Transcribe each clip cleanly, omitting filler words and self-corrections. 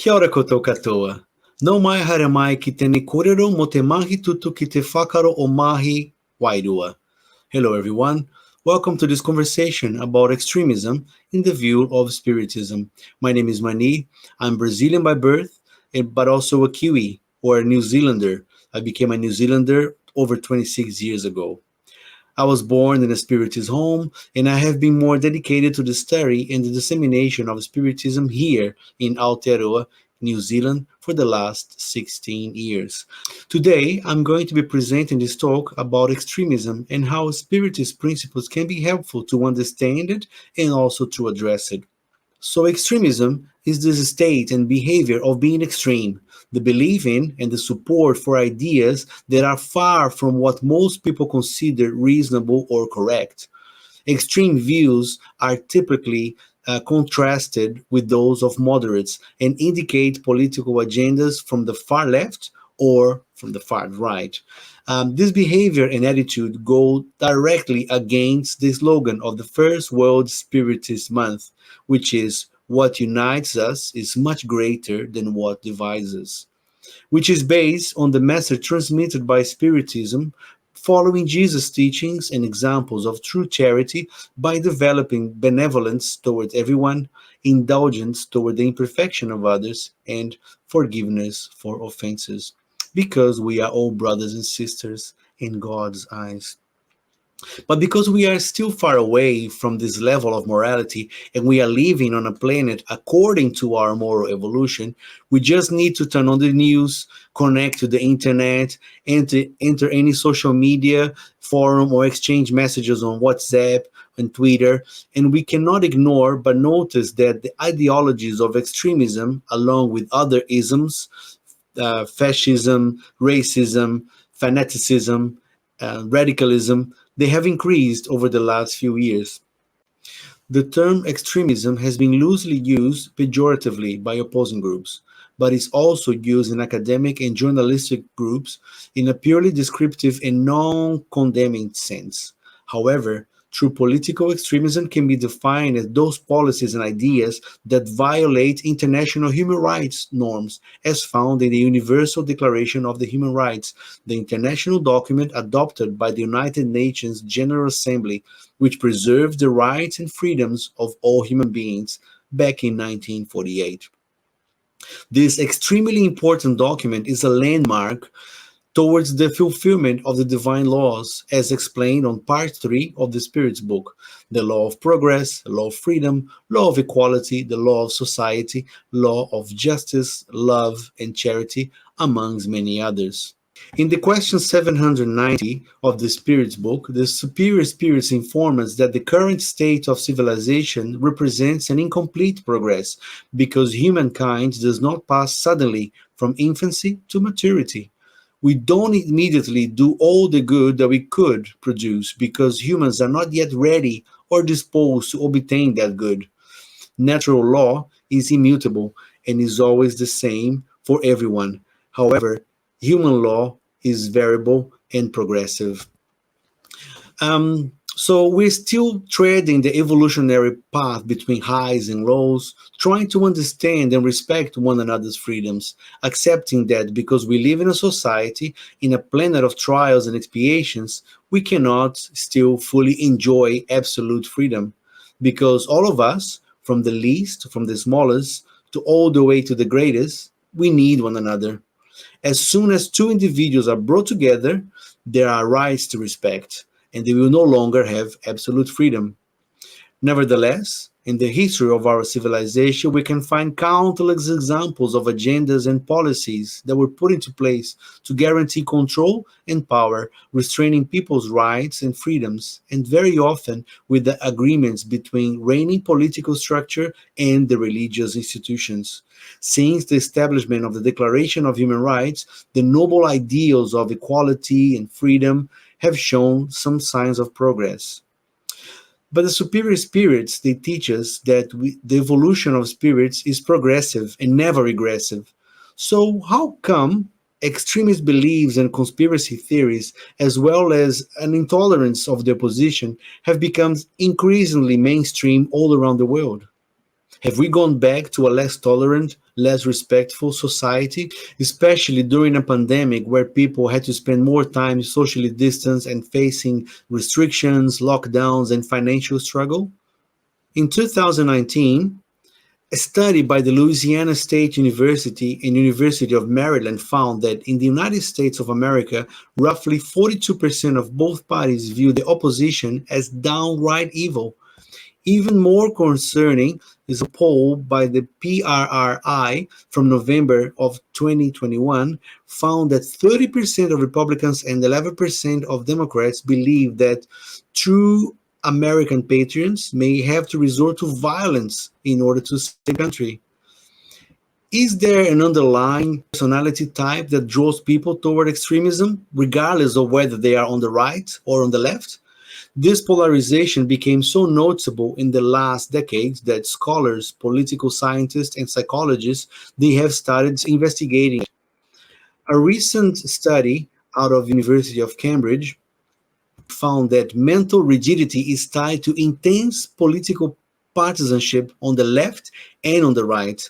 Kia ora koutou katoa. No mai haere mai ki tēnei kōrero mo te mahi tutu ki te whakaro o mahi wairua. Hello everyone. Welcome to this conversation about extremism in the view of Spiritism. My name is Mani. I'm Brazilian by birth, but also a Kiwi or a New Zealander. I became a New Zealander over 26 years ago. I was born in a Spiritist home, and I have been more dedicated to the study and the dissemination of Spiritism here in Aotearoa, New Zealand, for the last 16 years. Today, I'm going to be presenting this talk about extremism and how Spiritist principles can be helpful to understand it and also to address it. So extremism is this state and behavior of being extreme, the belief in and the support for ideas that are far from what most people consider reasonable or correct. Extreme views are typically contrasted with those of moderates and indicate political agendas from the far left or from the far right. This behavior and attitude go directly against the slogan of the First World Spiritist Month, which is "What unites us is much greater than what divides us," which is based on the message transmitted by Spiritism, following Jesus' teachings and examples of true charity by developing benevolence toward everyone, indulgence toward the imperfection of others, and forgiveness for offenses, because we are all brothers and sisters in God's eyes. But because we are still far away from this level of morality and we are living on a planet according to our moral evolution, we just need to turn on the news, connect to the internet, and to enter any social media forum or exchange messages on WhatsApp and Twitter. And we cannot ignore but notice that the ideologies of extremism, along with other isms, fascism, racism, fanaticism, radicalism, they have increased over the last few years. The term extremism has been loosely used pejoratively by opposing groups, but is also used in academic and journalistic groups in a purely descriptive and non-condemning sense. However, true political extremism can be defined as those policies and ideas that violate international human rights norms as found in the Universal Declaration of the Human Rights, the international document adopted by the United Nations General Assembly, which preserves the rights and freedoms of all human beings back in 1948. This extremely important document is a landmark towards the fulfillment of the divine laws, as explained on part 3 of the Spirit's book: the law of progress, the law of freedom, law of equality, the law of society, law of justice, love, and charity, amongst many others. In the question 790 of the Spirit's book, the superior spirits inform us that the current state of civilization represents an incomplete progress, because humankind does not pass suddenly from infancy to maturity. We don't immediately do all the good that we could produce because humans are not yet ready or disposed to obtain that good. Natural law is immutable and is always the same for everyone. However, human law is variable and progressive. So we're still treading the evolutionary path between highs and lows, trying to understand and respect one another's freedoms, accepting that because we live in a society, in a planet of trials and expiations, we cannot still fully enjoy absolute freedom. Because all of us, from the least, from the smallest, to all the way to the greatest, we need one another. As soon as two individuals are brought together, there are rights to respect, and they will no longer have absolute freedom. Nevertheless, in the history of our civilization, we can find countless examples of agendas and policies that were put into place to guarantee control and power, restraining people's rights and freedoms, and very often with the agreements between reigning political structure and the religious institutions. Since the establishment of the Declaration of Human Rights, the noble ideals of equality and freedom have shown some signs of progress. But the superior spirits, they teach us that the evolution of spirits is progressive and never regressive. So how come extremist beliefs and conspiracy theories, as well as an intolerance of the opposition, have become increasingly mainstream all around the world? Have we gone back to a less tolerant, less respectful society, especially during a pandemic where people had to spend more time socially distanced and facing restrictions, lockdowns, and financial struggle? In 2019, a study by the Louisiana State University and University of Maryland found that in the United States of America, roughly 42% of both parties view the opposition as downright evil. Even more concerning is a poll by the PRRI from November of 2021 found that 30% of Republicans and 11% of Democrats believe that true American patriots may have to resort to violence in order to save the country. Is there an underlying personality type that draws people toward extremism, regardless of whether they are on the right or on the left? This polarization became so noticeable in the last decades that scholars, political scientists, and psychologists they have started investigating. A recent study out of University of Cambridge found that mental rigidity is tied to intense political partisanship on the left and on the right.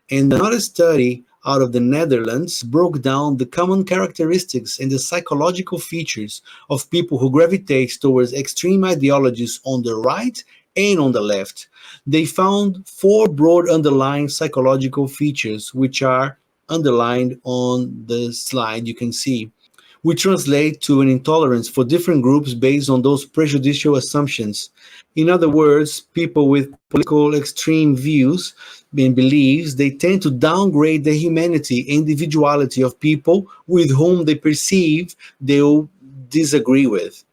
And another study out of the Netherlands broke down the common characteristics and the psychological features of people who gravitate towards extreme ideologies on the right and on the left. They found four broad underlying psychological features, which are underlined on the slide you can see. We translate to an intolerance for different groups based on those prejudicial assumptions. In other words, people with political extreme views and beliefs, they tend to downgrade the humanity and individuality of people with whom they perceive they'll disagree with.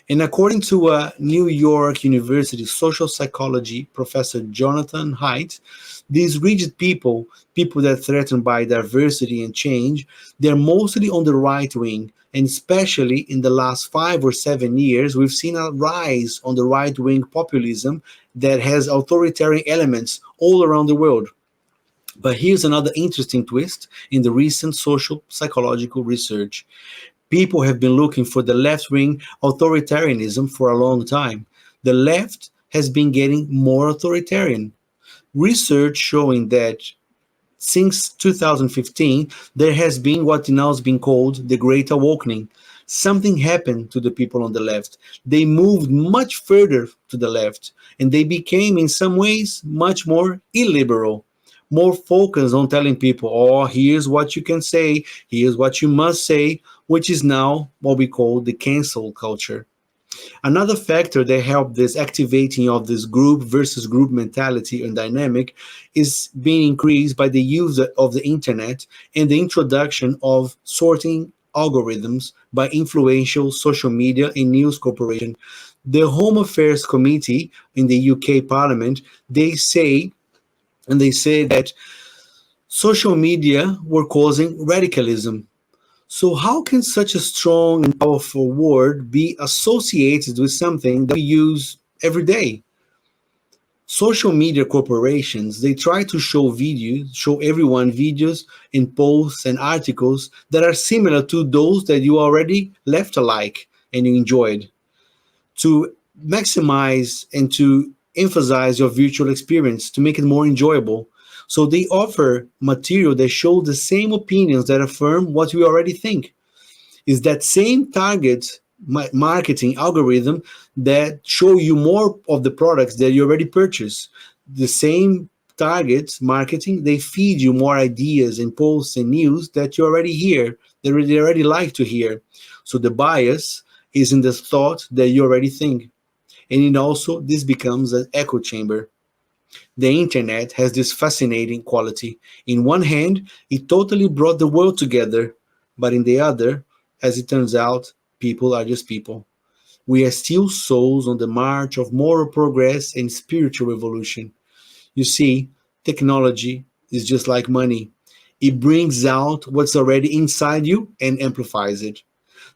And according to a New York University social psychology professor Jonathan Haidt, these rigid people, people that are threatened by diversity and change, they're mostly on the right wing. And especially in the last 5 or 7 years, we've seen a rise on the right wing populism that has authoritarian elements all around the world. But here's another interesting twist in the recent social psychological research. People have been looking for the left-wing authoritarianism for a long time. The left has been getting more authoritarian. Research showing that since 2015, there has been what now has been called the Great Awakening. Something happened to the people on the left. They moved much further to the left, and they became, in some ways, much more illiberal, more focused on telling people, oh, here's what you can say, here's what you must say, which is now what we call the cancel culture. Another factor that helped this activating of this group versus group mentality and dynamic is being increased by the use of the internet and the introduction of sorting algorithms by influential social media and news corporations. The Home Affairs Committee in the UK Parliament, they say that social media were causing radicalism. So how can such a strong and powerful word be associated with something that we use every day? Social media corporations, they try to show everyone videos and posts and articles that are similar to those that you already left a like and you enjoyed, to maximize and to emphasize your virtual experience, to make it more enjoyable. So they offer material that shows the same opinions that affirm what we already think. Is that same target marketing algorithm that show you more of the products that you already purchased. The same target marketing, they feed you more ideas and posts and news that you already hear, that they already like to hear. So the bias is in the thought that you already think. And it also, this becomes an echo chamber. The internet has this fascinating quality. In one hand, it totally brought the world together, but in the other, as it turns out, people are just people. We are still souls on the march of moral progress and spiritual evolution. You see, technology is just like money. It brings out what's already inside you and amplifies it.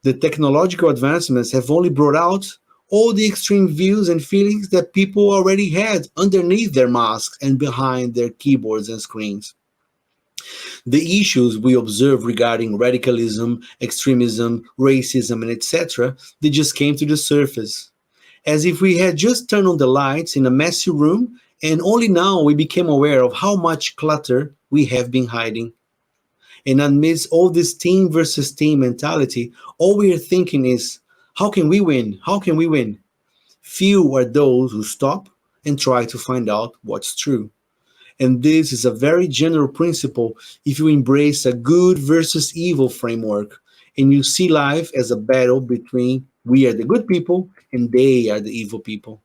The technological advancements have only brought out all the extreme views and feelings that people already had underneath their masks and behind their keyboards and screens. The issues we observe regarding radicalism, extremism, racism, and etc., they just came to the surface. As if we had just turned on the lights in a messy room And only now we became aware of how much clutter we have been hiding. And amidst all this team versus team mentality, all we are thinking is, how can we win? How can we win? Few are those who stop and try to find out what's true. And this is a very general principle if you embrace a good versus evil framework and you see life as a battle between we are the good people and they are the evil people.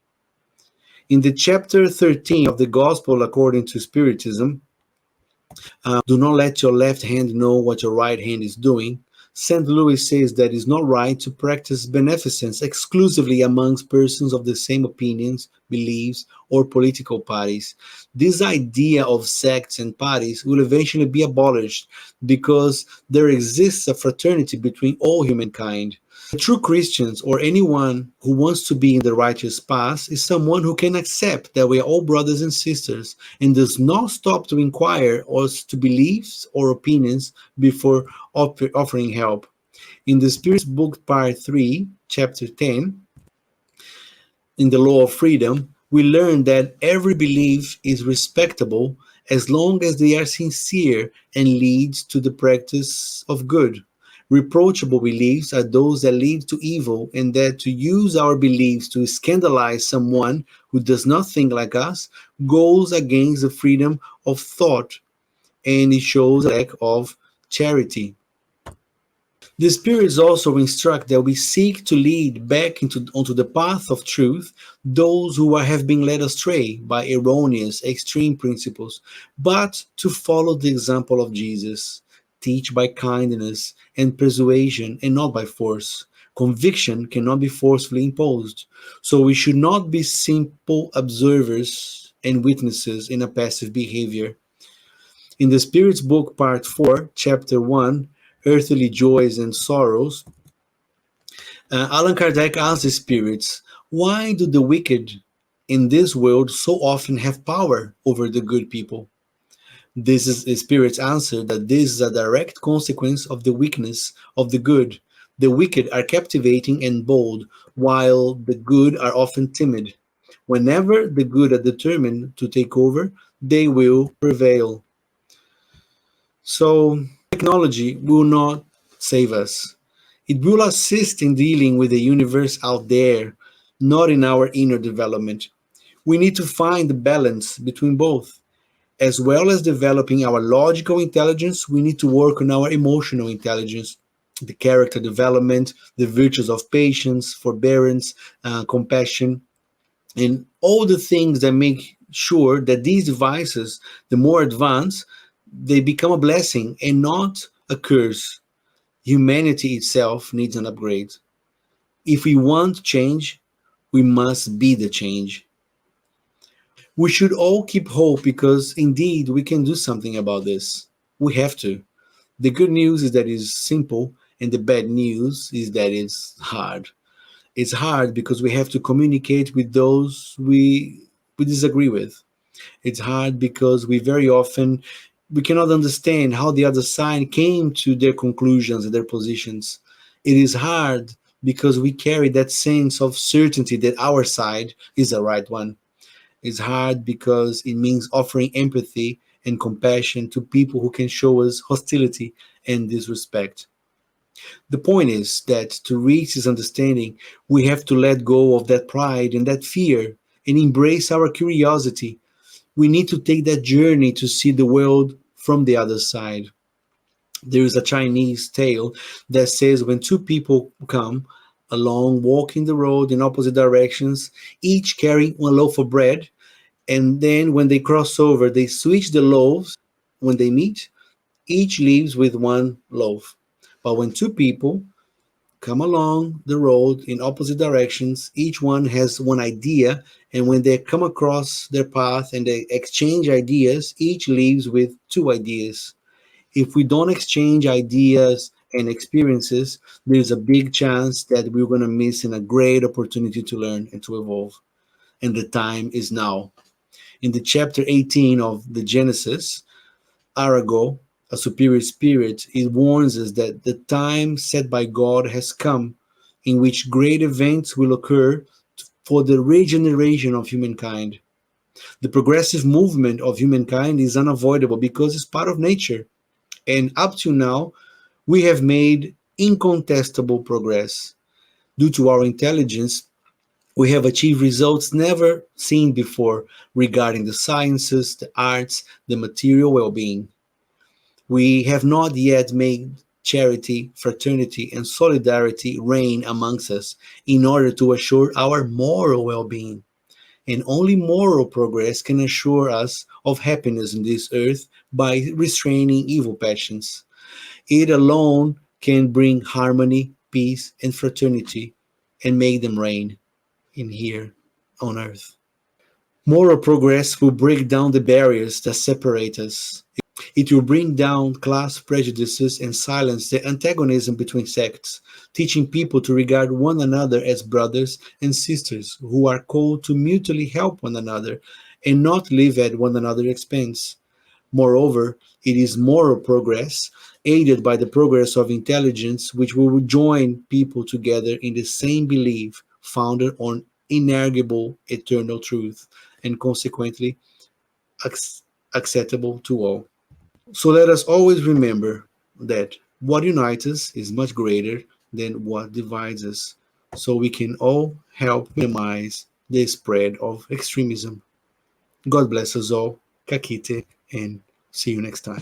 In the chapter 13 of the Gospel according to Spiritism, do not let your left hand know what your right hand is doing. St. Louis says that it's not right to practice beneficence exclusively amongst persons of the same opinions, beliefs, or political parties. This idea of sects and parties will eventually be abolished because there exists a fraternity between all humankind. True Christians, or anyone who wants to be in the righteous path, is someone who can accept that we are all brothers and sisters and does not stop to inquire or to beliefs or opinions before offering help. In the Spirit's Book, Part 3, Chapter 10, in the Law of Freedom, we learn that every belief is respectable as long as they are sincere and leads to the practice of good. Reproachable beliefs are those that lead to evil, and that to use our beliefs to scandalize someone who does not think like us goes against the freedom of thought, and it shows a lack of charity. The spirits also instruct that we seek to lead back onto the path of truth those who have been led astray by erroneous extreme principles, but to follow the example of Jesus. Teach by kindness and persuasion and not by force. Conviction cannot be forcefully imposed, so we should not be simple observers and witnesses in a passive behavior. In the Spirit's Book, Part 4, Chapter 1, Earthly Joys and Sorrows, Allan Kardec asks the spirits, why do the wicked in this world so often have power over the good people? This is the spirit's answer that this is a direct consequence of the weakness of the good. The wicked are captivating and bold, while the good are often timid. Whenever the good are determined to take over, they will prevail. So, technology will not save us. It will assist in dealing with the universe out there, not in our inner development. We need to find the balance between both. As well as developing our logical intelligence, we need to work on our emotional intelligence, the character development, the virtues of patience, forbearance, compassion, and all the things that make sure that these devices, the more advanced, they become a blessing and not a curse. Humanity itself needs an upgrade. If we want change, we must be the change. We should all keep hope because indeed we can do something about this. We have to. The good news is that it's simple, and the bad news is that it's hard. It's hard because we have to communicate with those we disagree with. It's hard because we cannot understand how the other side came to their conclusions and their positions. It is hard because we carry that sense of certainty that our side is the right one. It's hard because it means offering empathy and compassion to people who can show us hostility and disrespect. The point is that to reach this understanding, we have to let go of that pride and that fear and embrace our curiosity. We need to take that journey to see the world from the other side. There is a Chinese tale that says when two people come along walking the road in opposite directions, each carrying one loaf of bread, and then when they cross over, they switch the loaves. When they meet, each leaves with one loaf. But when two people come along the road in opposite directions, each one has one idea, and when they come across their path and they exchange ideas, each leaves with two ideas. If we don't exchange ideas and experiences, there's a big chance that we're going to miss a great opportunity to learn and to evolve. And the time is now. In the chapter 18 of the Genesis, Arago, a superior spirit, it warns us that the time set by God has come in which great events will occur for the regeneration of humankind. The progressive movement of humankind is unavoidable because it's part of nature. And up to now, we have made incontestable progress. Due to our intelligence, we have achieved results never seen before regarding the sciences, the arts, the material well-being. We have not yet made charity, fraternity, and solidarity reign amongst us in order to assure our moral well-being. And only moral progress can assure us of happiness in this earth by restraining evil passions. It alone can bring harmony, peace, and fraternity and make them reign in here on earth. Moral progress will break down the barriers that separate us. It will bring down class prejudices and silence the antagonism between sects, teaching people to regard one another as brothers and sisters who are called to mutually help one another and not live at one another's expense. Moreover, it is moral progress, aided by the progress of intelligence, which will join people together in the same belief founded on inarguable eternal truth and consequently acceptable to all. So let us always remember that what unites us is much greater than what divides us, so we can all help minimize the spread of extremism. God bless us all. Kakite, and see you next time.